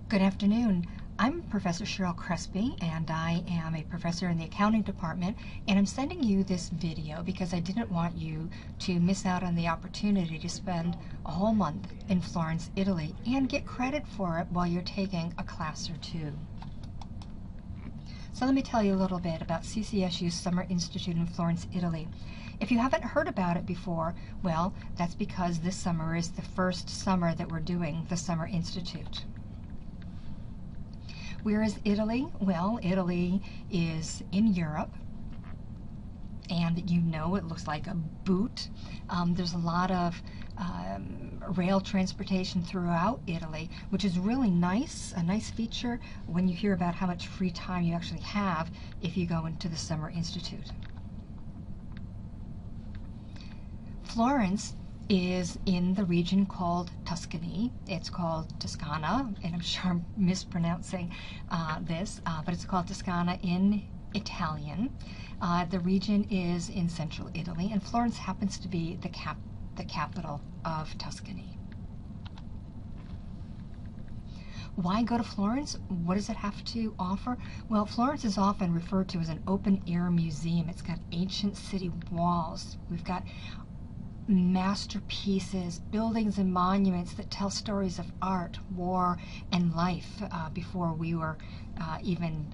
Good afternoon. I'm Professor Cheryl Crespi, and I am a professor in the accounting department, and I'm sending you this video because I didn't want you to miss out on the opportunity to spend a whole month in Florence, Italy, and get credit for it while you're taking a class or two. So let me tell you a little bit about CCSU's Summer Institute in Florence, Italy. If you haven't heard about it before, well, that's because this summer is the first summer that we're doing the Summer Institute. Where is Italy? Well, Italy is in Europe, and you know it looks like a boot. There's a lot of rail transportation throughout Italy, which is really nice, a nice feature when you hear about how much free time you actually have if you go into the Summer Institute. Florence is in the region called Tuscany. It's called Toscana, and I'm sure I'm mispronouncing this, but it's called Toscana in Italian. The region is in central Italy, and Florence happens to be the capital of Tuscany. Why go to Florence? What does it have to offer? Well, Florence is often referred to as an open-air museum. It's got ancient city walls. We've got masterpieces, buildings and monuments that tell stories of art, war, and life before we were even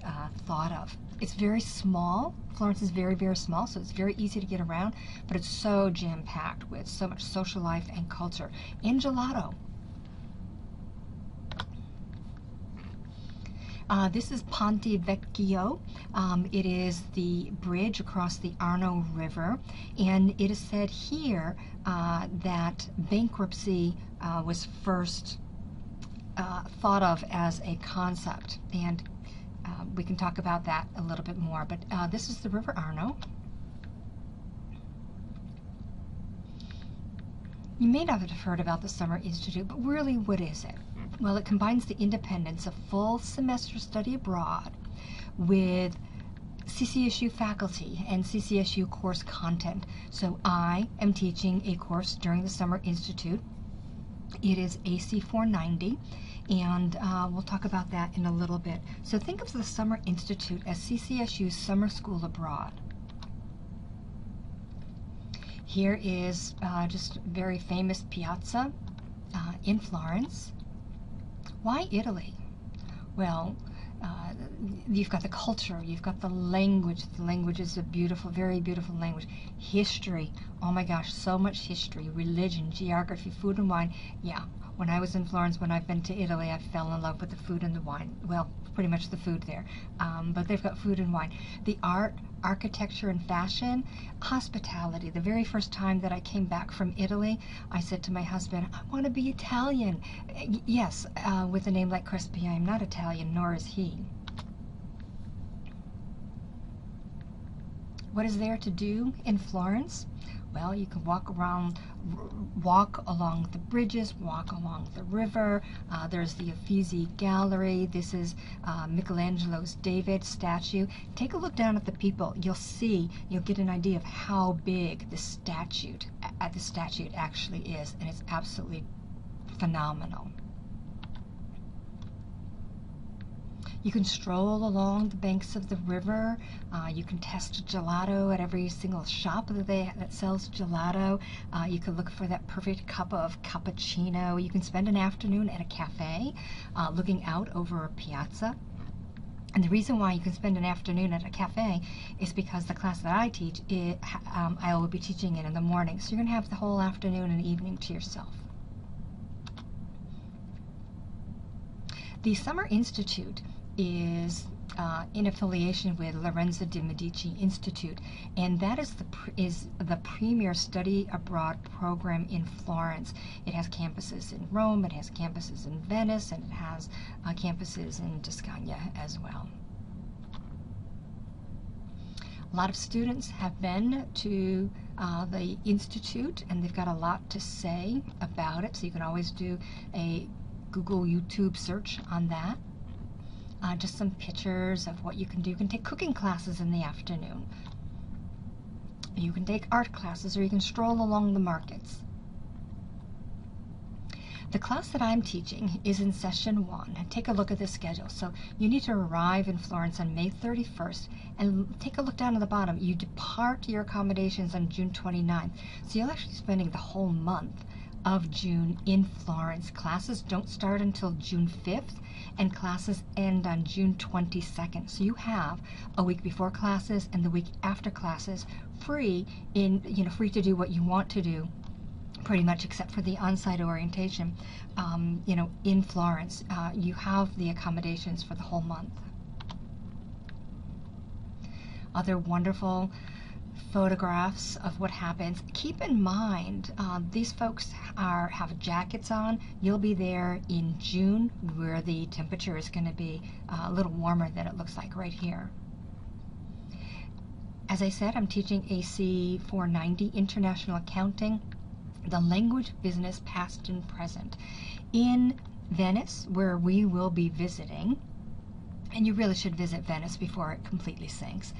thought of. It's very small. Florence is very, very small, so it's very easy to get around, but it's so jam-packed with so much social life and culture. And gelato. This is Ponte Vecchio. It is the bridge across the Arno River, and it is said here that bankruptcy was first thought of as a concept, and we can talk about that a little bit more, but this is the River Arno. You may not have heard about the Summer Institute, but really, what is it? Well, it combines the independence of full semester study abroad with CCSU faculty and CCSU course content. So I am teaching a course during the Summer Institute. It is AC 490, and we'll talk about that in a little bit. So think of the Summer Institute as CCSU's summer school abroad. Here is just a very famous piazza in Florence. Why Italy? Well, you've got the culture, you've got the language. The language is a beautiful, very beautiful language. History, oh my gosh, so much history. Religion, geography, food and wine. Yeah, when I was in Florence, when I've been to Italy, I fell in love with the food and the wine. Well, pretty much the food there, but they've got food and wine. The art, architecture, and fashion, hospitality. The very first time that I came back from Italy, I said to my husband, I want to be Italian. Yes, with a name like Crespi, I am not Italian, nor is he. What is there to do in Florence? Well, you can walk along the bridges, walk along the river. There's the Uffizi Gallery. This is Michelangelo's David statue. Take a look down at the people. You'll get an idea of how big the statue actually is, and it's absolutely phenomenal. You can stroll along the banks of the river. You can test gelato at every single shop that sells gelato. You can look for that perfect cup of cappuccino. You can spend an afternoon at a cafe looking out over a piazza. And the reason why you can spend an afternoon at a cafe is because the class that I teach, I will be teaching it in the morning. So you're going to have the whole afternoon and evening to yourself. The Summer Institute is in affiliation with Lorenzo de' Medici Institute, and that is the premier study abroad program in Florence. It has campuses in Rome, it has campuses in Venice, and it has campuses in Toscana as well. A lot of students have been to the Institute, and they've got a lot to say about it, so you can always do a Google YouTube search on that. Just some pictures of what you can do. You can take cooking classes in the afternoon. You can take art classes, or you can stroll along the markets. The class that I'm teaching is in session 1. Take a look at the schedule. So you need to arrive in Florence on May 31st, and take a look down at the bottom. You depart your accommodations on June 29th. So you're actually spending the whole month of June in Florence. Classes don't start until June 5th, and classes end on June 22nd. So you have a week before classes and the week after classes free free to do what you want to do, pretty much, except for the on-site orientation. In Florence, you have the accommodations for the whole month. Other wonderful photographs of what happens. Keep in mind, these folks have jackets on. You'll be there in June, where the temperature is going to be a little warmer than it looks like right here. As I said, I'm teaching AC 490, International Accounting, the language, business, past and present, in Venice, where we will be visiting. And you really should visit Venice before it completely sinks.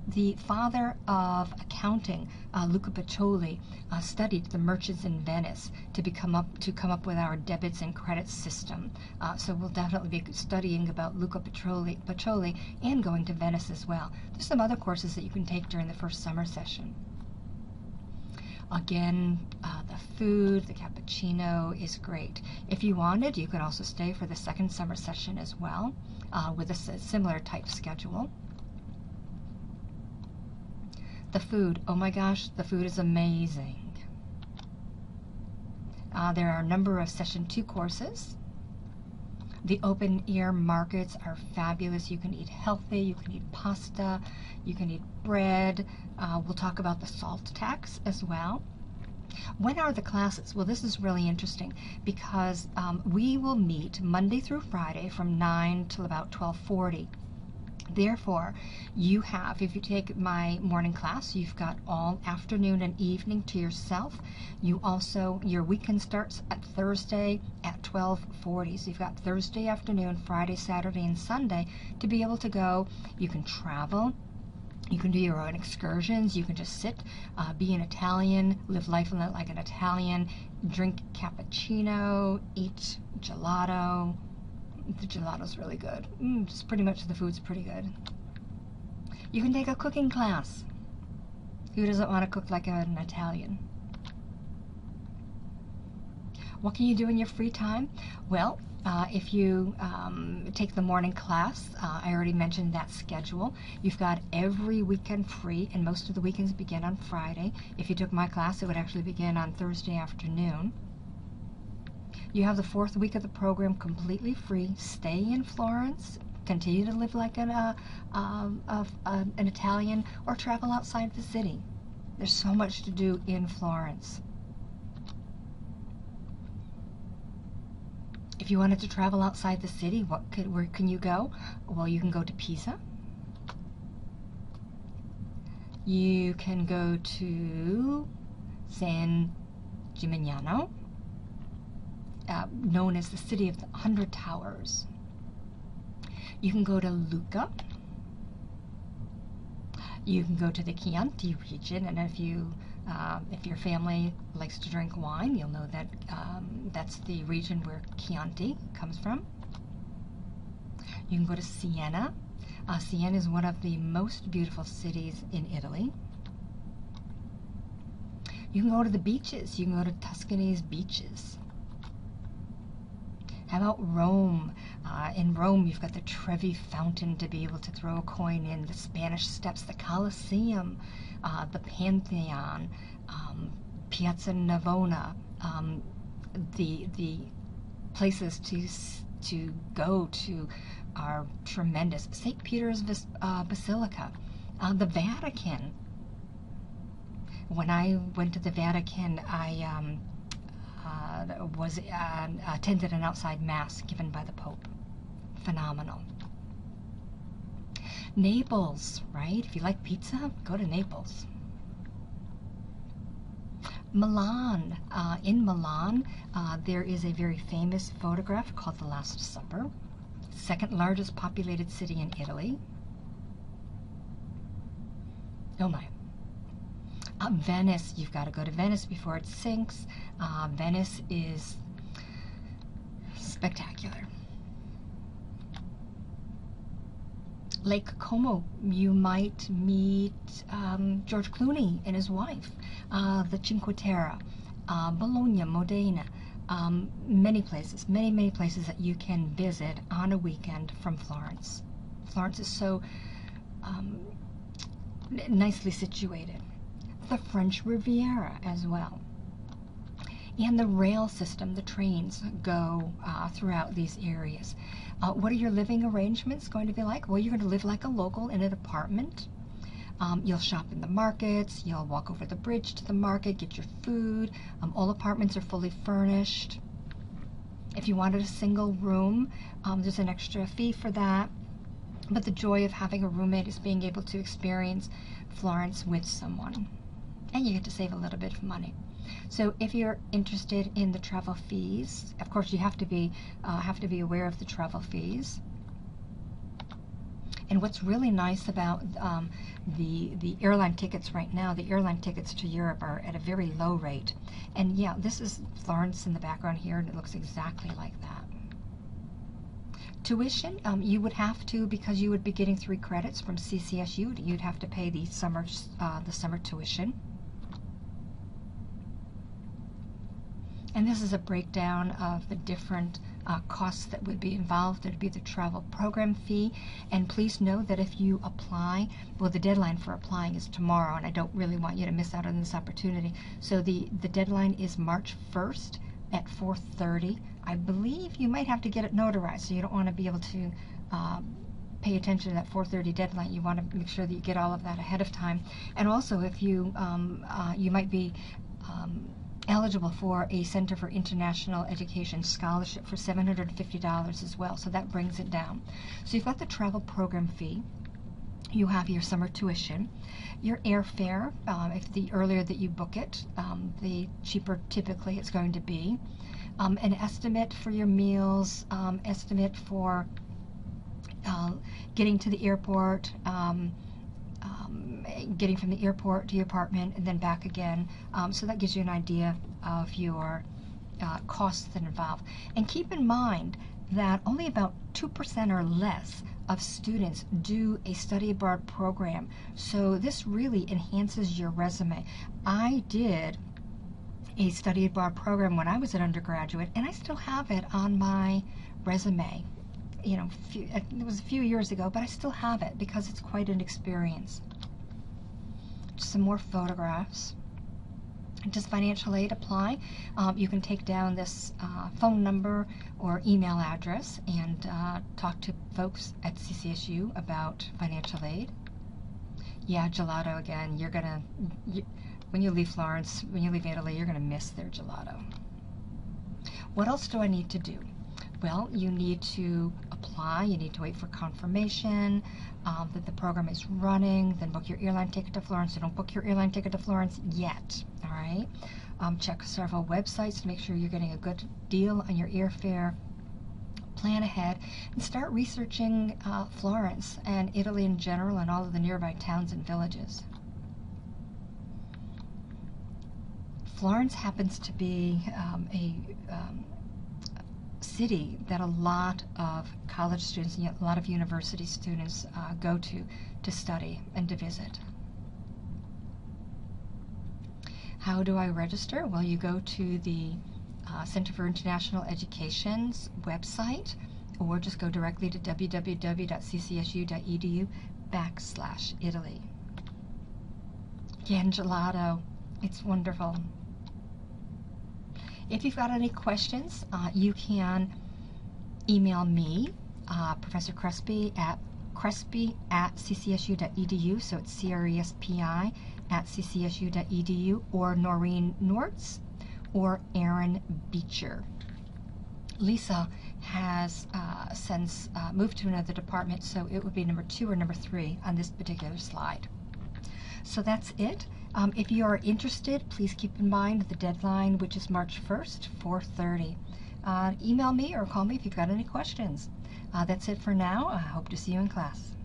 The father of accounting, Luca Pacioli, studied the merchants in Venice to come up with our debits and credits system. So we'll definitely be studying about Luca Pacioli and going to Venice as well. There's some other courses that you can take during the first summer session. Again, the food, the cappuccino is great. If you wanted, you could also stay for the second summer session as well, with a similar type schedule. The food, oh my gosh, the food is amazing. There are a number of session 2 courses. The open air markets are fabulous. You can eat healthy, you can eat pasta, you can eat bread. We'll talk about the salt tax as well. When are the classes? Well, this is really interesting because we will meet Monday through Friday from 9 till about 12:40. Therefore, if you take my morning class, you've got all afternoon and evening to yourself. Your weekend starts at Thursday at 12:40. So you've got Thursday afternoon, Friday, Saturday, and Sunday to be able to go. You can travel. You can do your own excursions. You can just sit, be an Italian, live life like an Italian, drink cappuccino, eat gelato. The gelato's really good. Just pretty much the food's pretty good. You can take a cooking class. Who doesn't want to cook like an Italian? What can you do in your free time? Well, if you take the morning class, I already mentioned that schedule. You've got every weekend free, and most of the weekends begin on Friday. If you took my class, it would actually begin on Thursday afternoon. You have the 4th week of the program completely free. Stay in Florence, continue to live like an Italian, or travel outside the city. There's so much to do in Florence. If you wanted to travel outside the city, where can you go? Well, you can go to Pisa. You can go to San Gimignano, known as the City of the 100 Towers. You can go to Lucca. You can go to the Chianti region, and if your family likes to drink wine, you'll know that that's the region where Chianti comes from. You can go to Siena. Siena is one of the most beautiful cities in Italy. You can go to the beaches. You can go to Tuscany's beaches. How about Rome? In Rome, you've got the Trevi Fountain to be able to throw a coin in, the Spanish Steps, the Colosseum, the Pantheon, Piazza Navona. The places to go to are tremendous. St. Peter's Basilica, the Vatican. When I went to the Vatican, I attended an outside mass given by the Pope. Phenomenal. Naples, right? If you like pizza, go to Naples. Milan. In Milan, there is a very famous photograph called The Last Supper. Second largest populated city in Italy. Oh my. Venice, you've got to go to Venice before it sinks. Venice is spectacular. Lake Como, you might meet George Clooney and his wife. The Cinque Terre, Bologna, Modena, many places, many places that you can visit on a weekend from Florence. Florence is so nicely situated. The French Riviera as well. And the rail system, the trains go throughout these areas. What are your living arrangements going to be like? Well, you're going to live like a local in an apartment. You'll shop in the markets, you'll walk over the bridge to the market, get your food. All apartments are fully furnished. If you wanted a single room, there's an extra fee for that. But the joy of having a roommate is being able to experience Florence with someone. And you get to save a little bit of money. So if you're interested in the travel fees, of course you have to be aware of the travel fees. And what's really nice about the airline tickets right now, the airline tickets to Europe are at a very low rate. And yeah, this is Florence in the background here, and it looks exactly like that. Tuition, you would have to, because you would be getting 3 credits from CCSU, you'd have to pay the summer tuition. And this is a breakdown of the different costs that would be involved. There'd be the travel program fee. And please know that if you apply, well, the deadline for applying is tomorrow, and I don't really want you to miss out on this opportunity. So the deadline is March 1st at 4:30. I believe you might have to get it notarized, so you don't want to be able to pay attention to that 4:30 deadline. You want to make sure that you get all of that ahead of time. And also, if you you might be eligible for a Center for International Education scholarship for $750 as well, so that brings it down. So you've got the travel program fee, you have your summer tuition, your airfare. If the earlier that you book it, the cheaper typically it's going to be. An estimate for your meals, estimate for getting to the airport, getting from the airport to your apartment and then back again. So that gives you an idea of your costs that involve. And keep in mind that only about 2% or less of students do a study abroad program. So this really enhances your resume. I did a study abroad program when I was an undergraduate, and I still have it on my resume. You know, it was a few years ago, but I still have it because it's quite an experience. Some more photographs. Does financial aid apply? You can take down this phone number or email address and talk to folks at CCSU about financial aid. Yeah, gelato again. You're gonna, when you leave Florence, when you leave Italy, you're gonna miss their gelato. What else do I need to do? Well, you need to apply, you need to wait for confirmation that the program is running, then book your airline ticket to Florence. So don't book your airline ticket to Florence yet, all right? Check several websites to make sure you're getting a good deal on your airfare. Plan ahead and start researching Florence and Italy in general and all of the nearby towns and villages. Florence happens to be a city that a lot of college students and a lot of university students go to study and to visit. How do I register? Well, you go to the Center for International Education's website, or just go directly to www.ccsu.edu/Italy. Again, gelato. It's wonderful. If you've got any questions, you can email me, Professor Crespi at ccsu.edu, so it's CRESPI at ccsu.edu, or Noreen Nortz, or Aaron Beecher. Lisa has since moved to another department, so it would be number 2 or number 3 on this particular slide. So that's it. If you are interested, please keep in mind the deadline, which is March 1st, 4:30. Email me or call me if you've got any questions. That's it for now. I hope to see you in class.